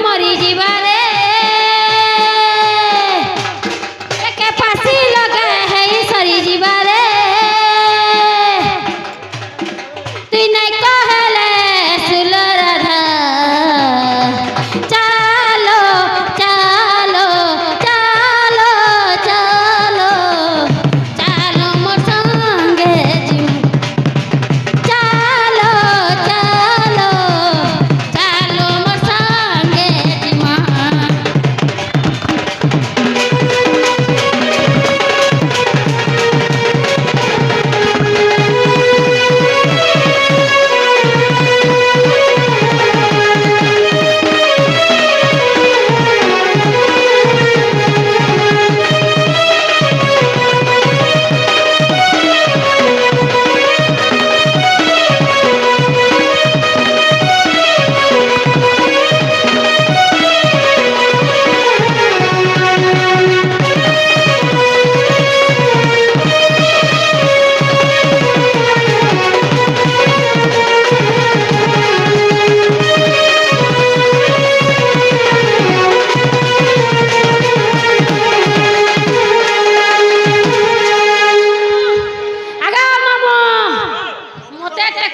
मरी जीवारे के फांसी लगे है सरी जीवारे तू नहीं कहले सुल राधा चलो चलो चलो चलो चलो मोर संगे जिम चलो चलो चलो मोर संगे जिमा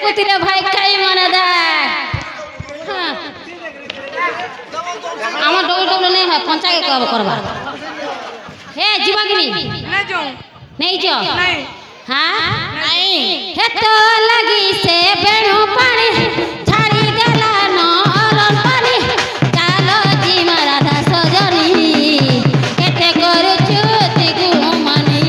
কুতিরে ভাই খাই মানে দেখ আমার ডবল ডবল নেই হয় পঞ্চাকে কব করবা হে जीवा कि नहीं नहीं जो हाँ नहीं हे तो लगी से बेणु पानी छाड़ी देला न अरन पानी चलो जी राधा सजनी केते करू चुती गुमानी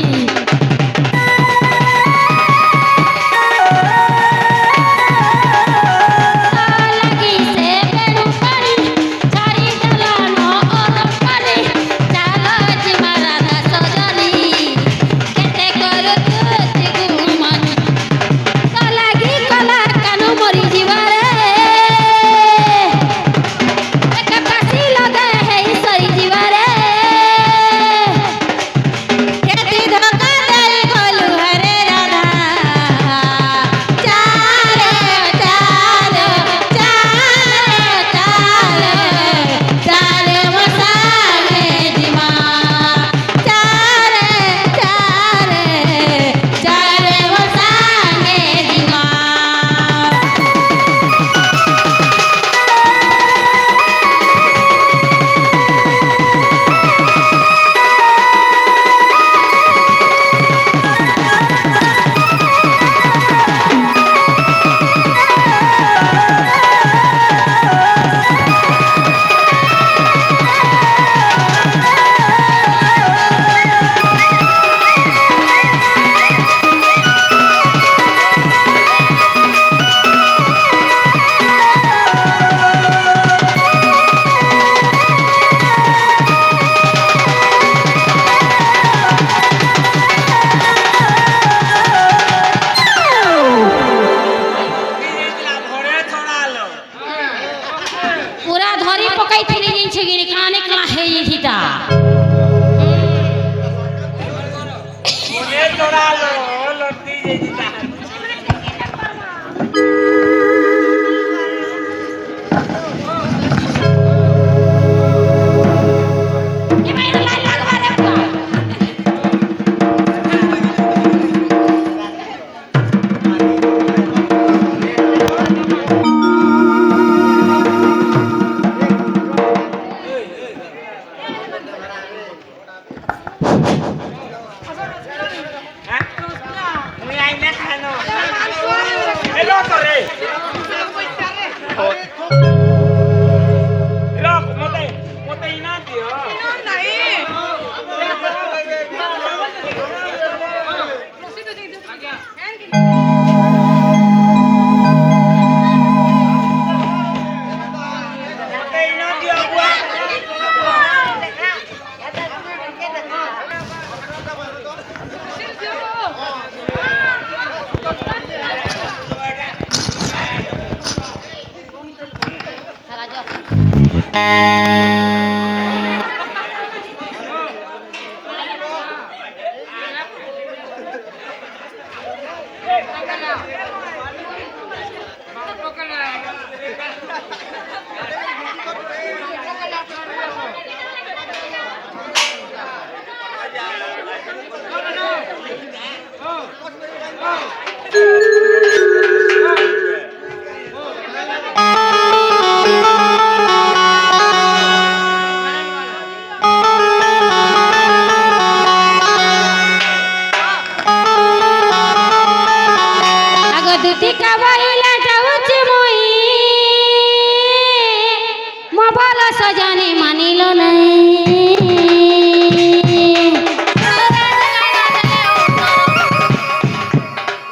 সজনে মানিল নাই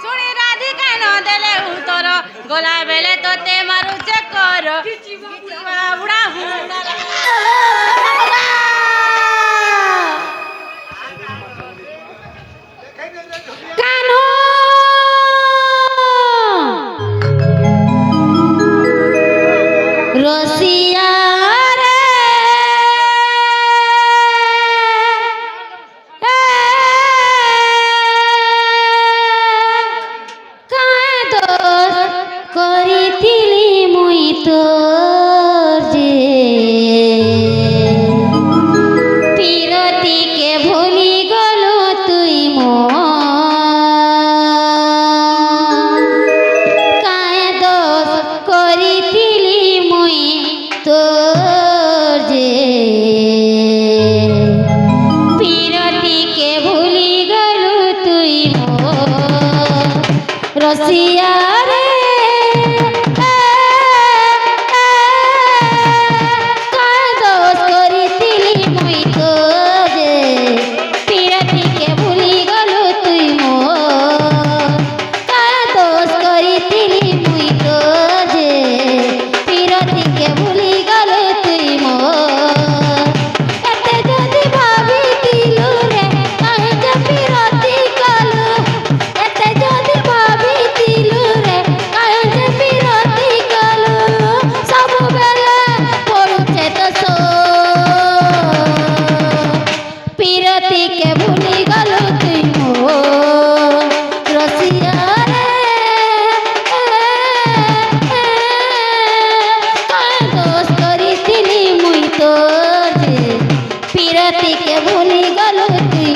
শুনি রাধিকা ন দেলে উত্তর গলা বেলে তোতে মারুছে কর উড়া কানো রসিয়া রে কায় দোষ করিଥିଲି মুই তোর যে পিরতিকে ভুলি গল তুই কায় দোষ করিଥିଲି মুই তোর যে পিরতিকে ভুলি গল তুই রসিয়া রে কায় দোষ করিଥିଲି মুই তোর যে পিরতিকে ভুলি গল তুই কায় দোষ করিଥିଲି মুই তোর যে পিরতিকে ভুলি গল তুই এতে যদি ভাবিতিলু রে কাহে যে পিরতি কলু এতে যদি ভাবিতিলু রে কাহে যে পিরতি কলু ସବୁବେଳେ পড়ুছে তো সো পিরতিকে ভুলি গল তুই রসিয়া রে কায় দোষ করিଥିଲି মুই তোর যে পিরতিকে ভুলি গল তুই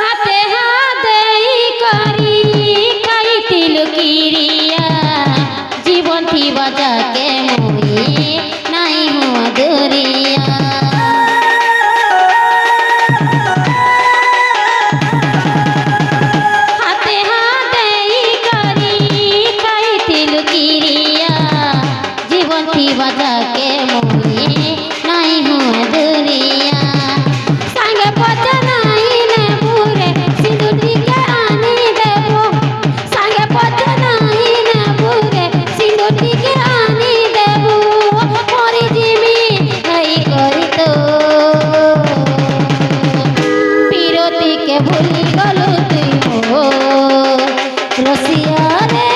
হাতে হাতে করি খাইতিলু কিরিয়া জীবন থিবা যাকে মুই নাই হুয়া দরিয়া হাতে হাতে করি খাইতিলু কিরিয়া জীবন থিবা যাকে মুই নাই হুয়া দরিয়া সাঙ্গে পচা নাই নেবু রে সিঁদুরটিকে আনি দেবো সাঙ্গে পচা নাই নেবু রে সিঁদুরটিকে আনি দেবো মরি জিমি এই করি তো পিরতিকে ভুলি গল তুই রসিয়া রে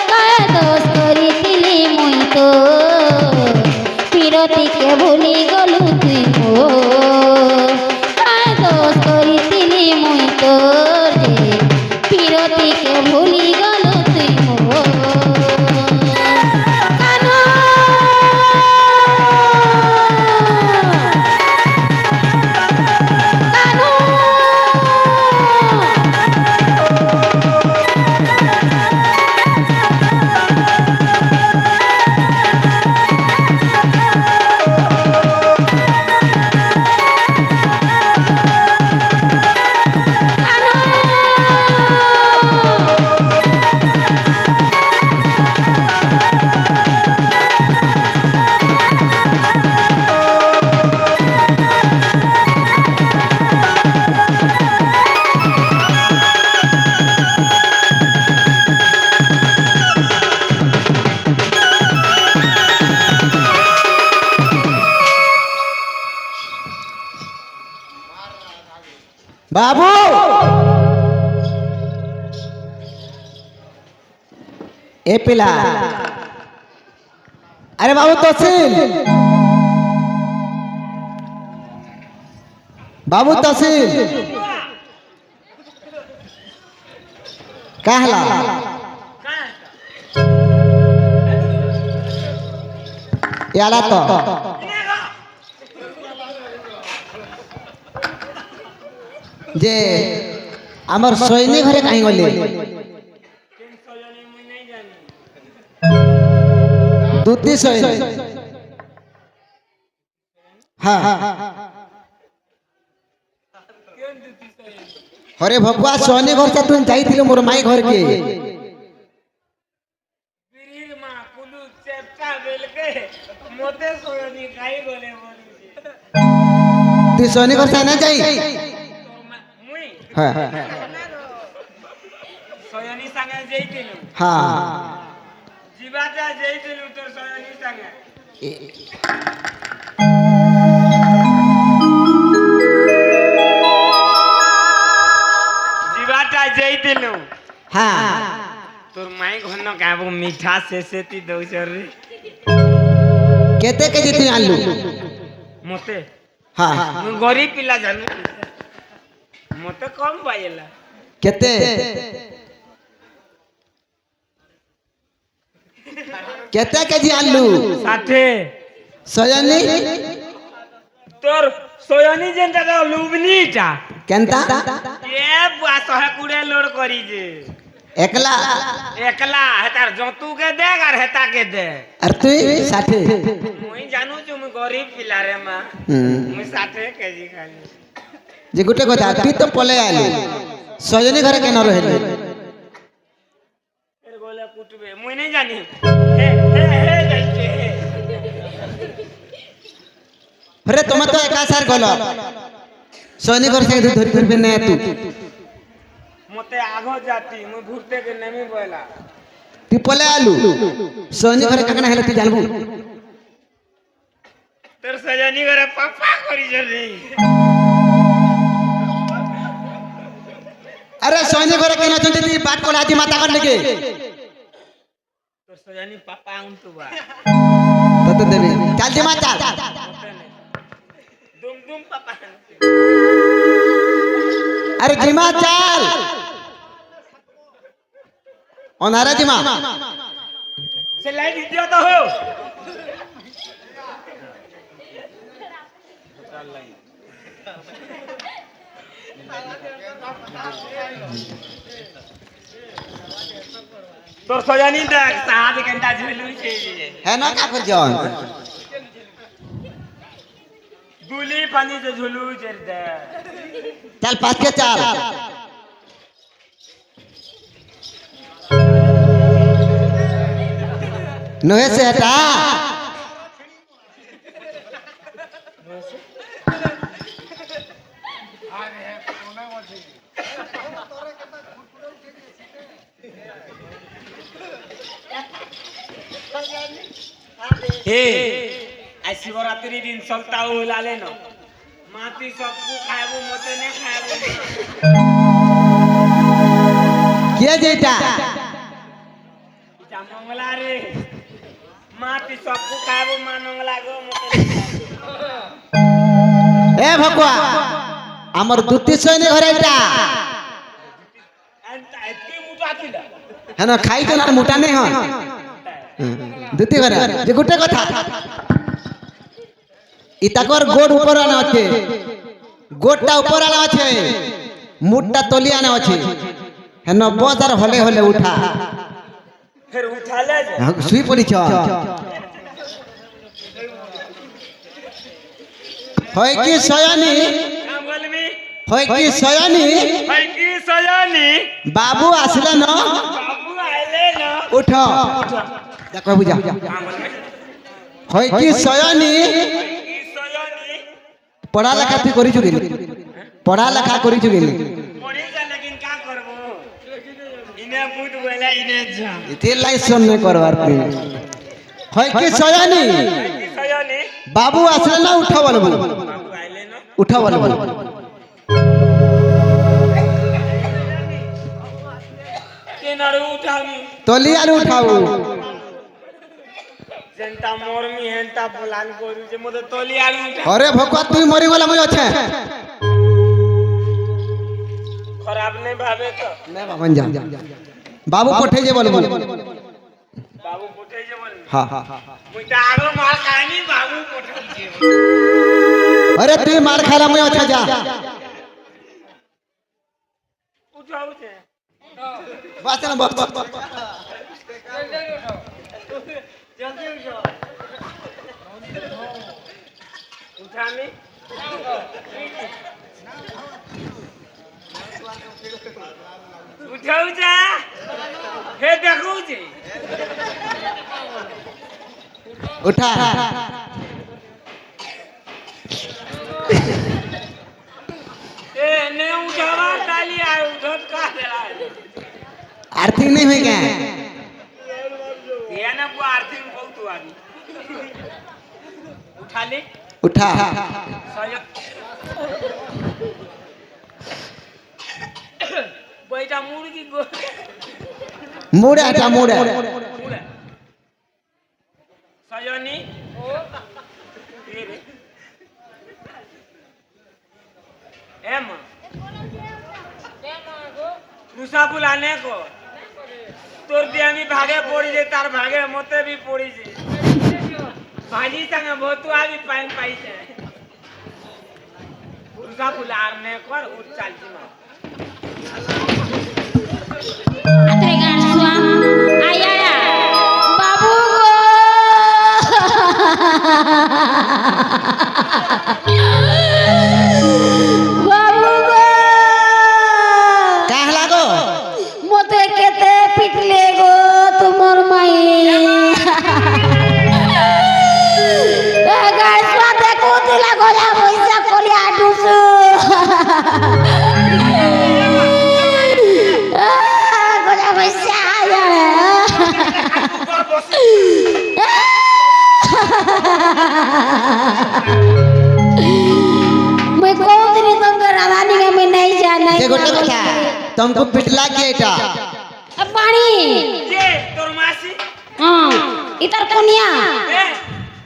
কায় দোষ করিଥିଲି মুই তোর পিরতিকে ভুলি গল তুই কায় দোষ করিଥିଲି মুই তোর যে পিরতিকে ভুলি গল তুই কানো কানো কানো ए पिला अरे बाबू तहसील बाबू तहसील कहला याला तो जे आमर सैनिक घरे कहीं गले दूती सैनिक हाँ अरे भगवा सैनिक घर से तुम जाई मोर माई घर के तू सैनिक घर से ना जाई हाँ सोयनी संगे जैतिलु हाँ जीवाटा जैतिलु तो सोयनी संगे जीवाटा जैतिलु हाँ तोर माई घन काबो मीठा से ती दउचर रे केते केजी तू आनलु मते हाँ मु गरीब पिला जानू मते कम पाइला केते केते केजी आनलु 60 सजनी तोर सोयनी जेंटा तो लुबनीटा केनता ए बुआ 100 लोड करी जे एकला एकला हेतार जंतु के दे और हेता के दे और तू 60 मुई जानू छु मु गरीब पिला रे मां मु 60 केजी खाली जे गुटे কথা তুই তো পলে আইলি সজনী ঘরে কেন রহিলি এর গোলে কুটবে মুই নাই জানি হে যাইছে अरे तुम तो एका सार गल सजनी घर से धरी धरबे ना तू मते आगो जाती मु घुरते के नेमी बोला तू पले आलू सजनी घरे काकना हेले तू जानबू तोर सजनी घरे पापा करी जरी अरे सजनी घरे केना चंती ती बात को लाजी माता कर लेके तोर सजनी पापा उंतु बा तो देबे चल जी माता दुम दुम पापा अरे जिमा चल ओनारा जिमा से लाइट दियो तो हो तोर सजनी देख साहब घंटा झुलू छे है ना का कर जन दुली पानी से झुलू जर दे चल पास के चल नोहे से हटा हे आज शिवरात्रि दिन सप्ताह लाले न माटी सबको खाएबो मते ने खाएबो किया जेटा इटा मंगला रे माटी सबको खाएबो मानंगला गो मते ए भगवा हमर दुती सैनिक घरे एटा अंता एतकी मुटा थिला है ना खाई तो ना मोटा नहीं हो दुती घरे जे गुटे कथा इताकर गोड ऊपर आना আছে गोडटा ऊपर आना আছে मुठटा तली आना আছে है ना बाजार हले हले उठा फिर उठा ले सुई पड़ी छ হয় কি সয়ানি काम बोलबी হয় কি সয়ানি भाई की सजानी बाबू আসলে না बाबू आइले न उठ দেখো বুঝা काम बोलबी হয় কি সয়ানি की सजानी पढ़ा लिखा तू करी चुकी पढ़ा लिखा करी चुकी पढ़ी जा लेकिन का करबो इने बुद बोला इने जा इथे लाइसन नहीं करवार पे হয় কি সয়ানি की सजानी बाबू আসলে না উঠা বলবো बाबू आइले न उठा বলবো কেনারে উঠামি তলিয়া উঠাও যেনটা মরমি হেনটা বলান করি যে মতে তলিয়ার উঠা আরে ভগবান তুই মরি গলা মুই আছে খারাপ নেই ভাবে তো না বাবা যা বাবু পঠাই যে বলবো বাবু পঠাই যে বল হ্যাঁ হ্যাঁ মুই তা আরো মার খাইনি বাবু পঠাইছে আরে তুই মার খাইলা মুই আছে যা উঠাউছে বাস না বাস জলদি উঠো উঠামি উঠাউছা হে দেখুছে উঠা ए ने उठावा ताली आए उठत का देला आर्थिक नहीं हुई क्या ये ना को आर्थिक बहुत आदमी उठा ले उठा सया बैठा मुर्गी गो मुड़ा हटा मुड़ा सयानी एम मुसा बुलाने को তোর দিয়ে আমি ভাগে পড়ি যে তার ভাগে মতে भी পড়িছে भाजी संगे भोतुआ भी पाइन पाइছে मुसा बुलाने कर उठ चालती मार আত্রে গান শুয়া আয়া বাবু গো বাবু গো কাহ লাগো মতে কেতে পিটলে গো তোমার মাই গান শুয়া দেখো দিলা গলা পয়সা কলি আডুসু গলা পয়সা আয়া मैं कौन दिन तुमको राधानी का मैं नहीं जाना ये गोटे कथा तुमको पिटला के एटा अब पानी ये तोर मासी हाँ इधर कोनिया ए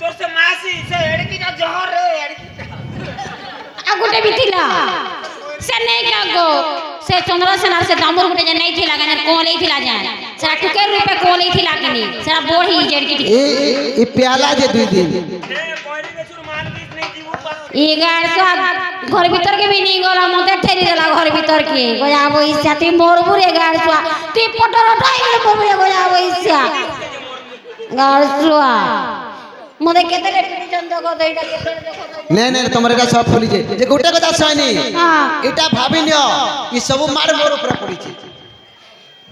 तोर से मासी से एड़की का जहर रे एड़की आगुटे भी थिला से नहीं क्या गो से चंद्रसेन से दामोर गुटे जे नहीं थिला गने कोले थिला जाए सेरा टुके रुपए कोले थिला किनी सेरा बोढ़ी जेड़ की ए प्याला जे दुई दिन ए कोइरी के चुर मान बीस नहीं जीवो पर ई गाड़ सा घर भीतर के भी नहीं गला मते ठेरी देला घर भीतर के गोया वो इच्छा ती मोर बुरे गाड़ सा ती पटर उठाई के मोर बुरे गोया वो इच्छा गाड़ सा मते केते रे पिटी चंद को देइटा केते देखो नहीं नहीं तुम्हारे का सब फुली जे गोटे कथा सैनी हां एटा भाबी नियो ई सब मार मोर ऊपर पड़ी छी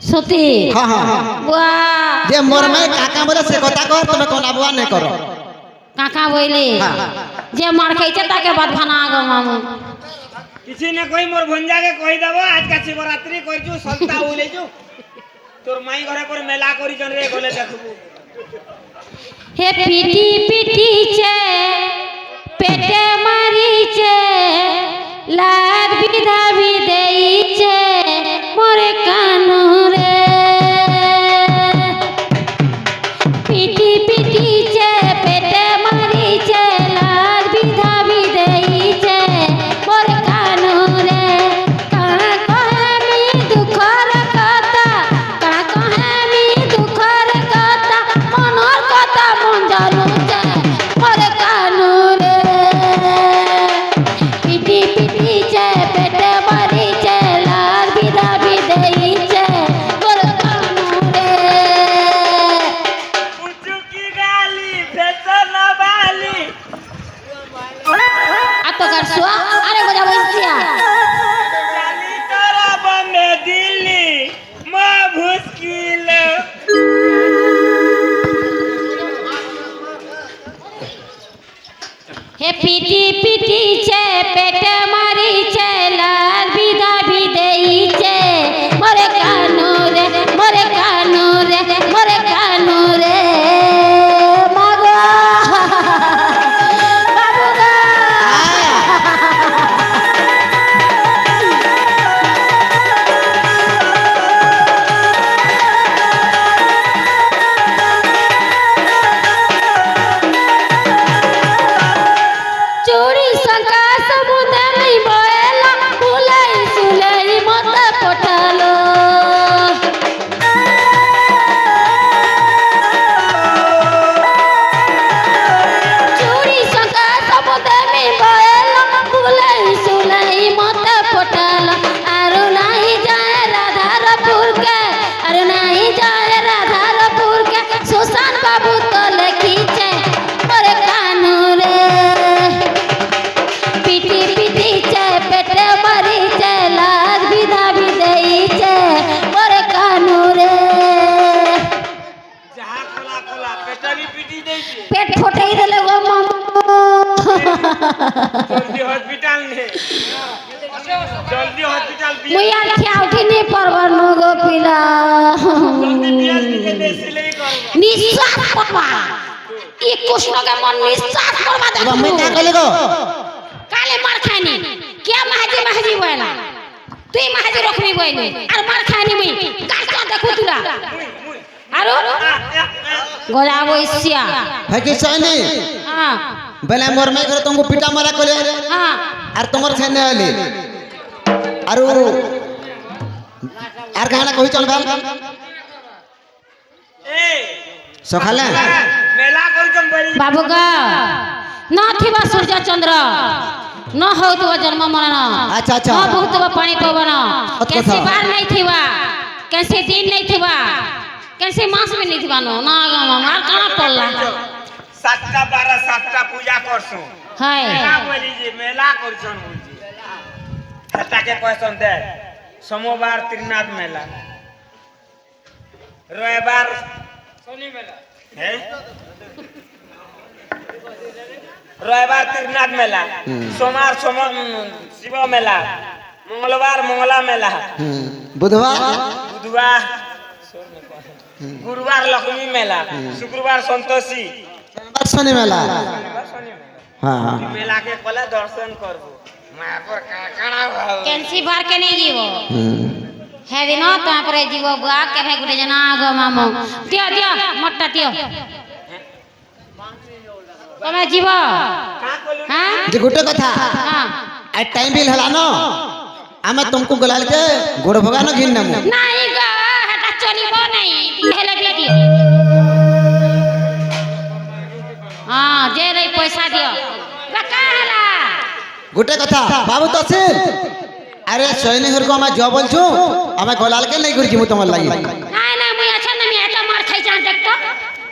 सती हां हां वाह जे मोर में काका बोले से कथा कह तुम कोन अबुआ नहीं करो काका बोले जे मार खाइছে ताके बात खाना आगो मामू किसी ने कोई मोर भंजा के कहि देबो आज का शिवरात्रि कइजू सल्ता उलेजू तोर माई घरे पर मेला करी जन रे गले देखबू हे पिटी पिटी छे पेटे मारी छे लाग विधा भी देई छे मोरे कानो रे पिटी पिटी छे पेटे मारी छे लाग विधा भी देई छे मोरे कानो रे कहाँ कहे मी दुखर कथा कहाँ कहे मी दुखर कथा मनर कथा मन जानु छे मोरे कानो रे पिटी पिटी छे पेटे मारी छे लाग विधा भी देई छे मोरे कानो रे पुचू की गाली बेसन वाली आतो कर सुआ अरे गोजा बसिया चाली तोरा बम्बे दिल्ली म भुसकिल हे पिटी पिटी छे पेटे मारी छे लाल विधा भी देई छे मोरे कानो रे मोरे कानो रे मोरे कानो रे मागो बाबू गा মুই আর খেয়া উঠিনি পারবার ন গো পিলা জলদি পিয়াজ নিতে দে সিলাই করব নিঃশ্বাস করবা ই কৃষ্ণকে মন নিঃশ্বাস করবা এবার দেখো মুই না কইলে গো কালে মার খাইনি কে মাহাজি বয়লা তুই মাহাজি রখবি বইনি আর মার খাইনি মুই গাছটা দেখো তুরা আর গলা বইছিয়া হ্যাঁ কি চাইনি হ্যাঁ বেলে মোর মাই করে তুমको পিটা মারা করে হ্যাঁ আর তোমার ছেনে হলি আর গানা কই চল ভাল এ সকালে মেলা করছম বলি বাবু গা ন থিবা সূর্য চন্দ্র ন হউতবা জন্ম মরণ আচ্ছা, আচ্ছা। ন বহুতবা পানি পবন সত कैसे কথা। बार नहीं थिबा कैसे दिन नहीं थिबा कैसे मास में नहीं थिबा नो ना गा मार काना पड़ला 7টা 12 7টা পূজা করছু हाय মেলা বলি যে মেলা করছন বুঝি এটাকে কয়ছন দে সোমবার ত্রিনাথ মেলা রবিবার শনি মেলা হ্যাঁ রবিবার ত্রিনাথ মেলা সোমবার শিব মেলা মঙ্গলবার মঙ্গলা মেলা বুধবার বুধবার গুরুবার লক্ষ্মী মেলা শুক্রবার সন্তোষী শনিবার শনি মেলা হ্যাঁ মেলা के कले दर्शन करबो माया पर काना भाव कैंसी बार के नहीं जीवो है दिनो तापरे जीवो बुआ के भाई गुटे जना गो मामो दियो दियो मोटा दियो तमे जीवो का कोलु हां যে গোটে কথা हां আর টাইম বিল হলা ন আমি তুমको গলাল के গোড় ভগা ন ঘিন নামু नहीं गा हटा चलिबो नहीं हेले दियो हां जे रे पैसा दियो बका हला গোটে কথা বাবু তো আছে আরে সৈনিক ঘর को আমি জব বলছু আমি গলাল के नहीं করছি মু তোমার লাগি নাই না মুই আছা না মি এটা মার খাই যান দেখতো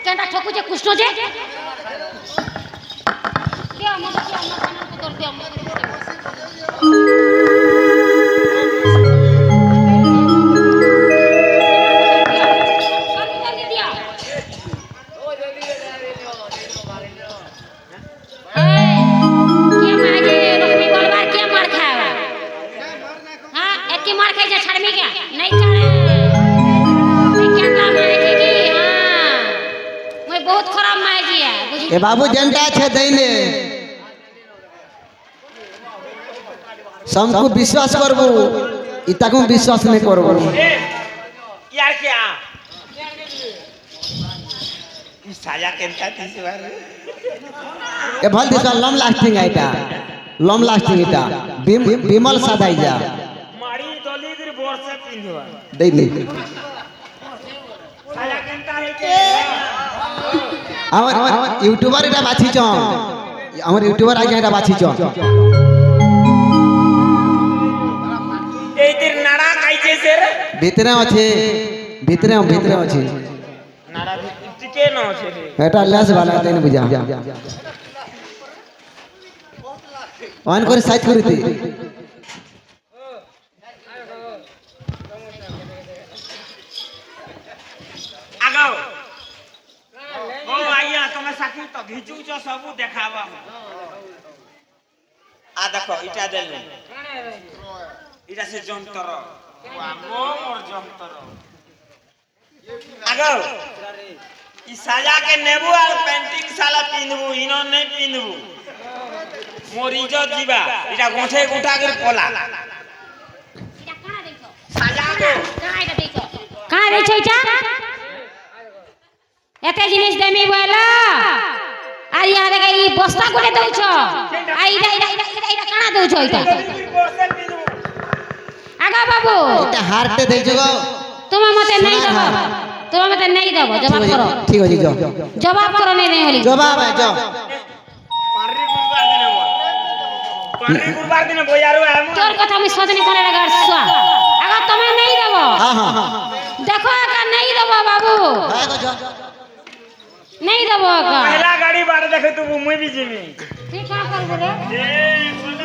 কেনটা ঠকু যে কৃষ্ণ যে দিও মত তোর দিও मार खाई जा छड़ में क्या नहीं छड़े क्या काम है जी हां मैं बहुत खराब माय जी है बुझी এ বাবু জেনটা আছে দেইনে सबको विश्वास करबो इताको विश्वास नहीं करबो ए यार क्या ई साजा केनता तीस बार ए भल दिस लम लास्टिंग आइटा लम लास्टिंग इटा विमल सादाई जा मारी दली गिर बोर से पिंदवा देई नहीं साजा केनता है के আমার ইউটিউবার এটা বাছিছ আমার ইউটিউবার আগে এটা বাছিছ এই তীর নাড়া খাইছে সের ভিতরে আছে ভিতরে আছে নাড়া টিকে ন আছে রে এটা লেস বানা দেন বুঝা অন করে সাইড করিতে আগাও ও আইয়া তুমি সাকি তো ঘিচুছ সব দেখাবা আ দেখো এটা দেন এটা সে যন্ত্র মোর যন্ত্র আগাও ই সাজা के नेबू और पेंटिंग साला पिनबू इनो नहीं पिनबू मोर इज्जत जीवा इटा गोठे गुटा कर पोला साजा को कहां रे छैचा एते जिनिस देमी बोला আর ইয়া রে এই বস্তা করে দউছ আই ইরা কানা দউছ এটা আগা বাবু এটা হারতে দেই জগো তোমার মতে নাই দেব তোমার মতে নাই দেব জবাব করো ঠিক আছে যাও জবাব করো নাই নাই হলি জবাব যাও পারি গুরবার দিনে বইয়ারু আম তোর কথা আমি সজনি করে লাগার সুয়া আগা তুমি নাই দেব হ্যাঁ হ্যাঁ দেখো আগা নাই দেব বাবু হ্যাঁ গো যাও নাই দেব আগা पहला गाड़ी बाड़ देखे तू मुई भी जिमी ঠিক কাম করব রে ए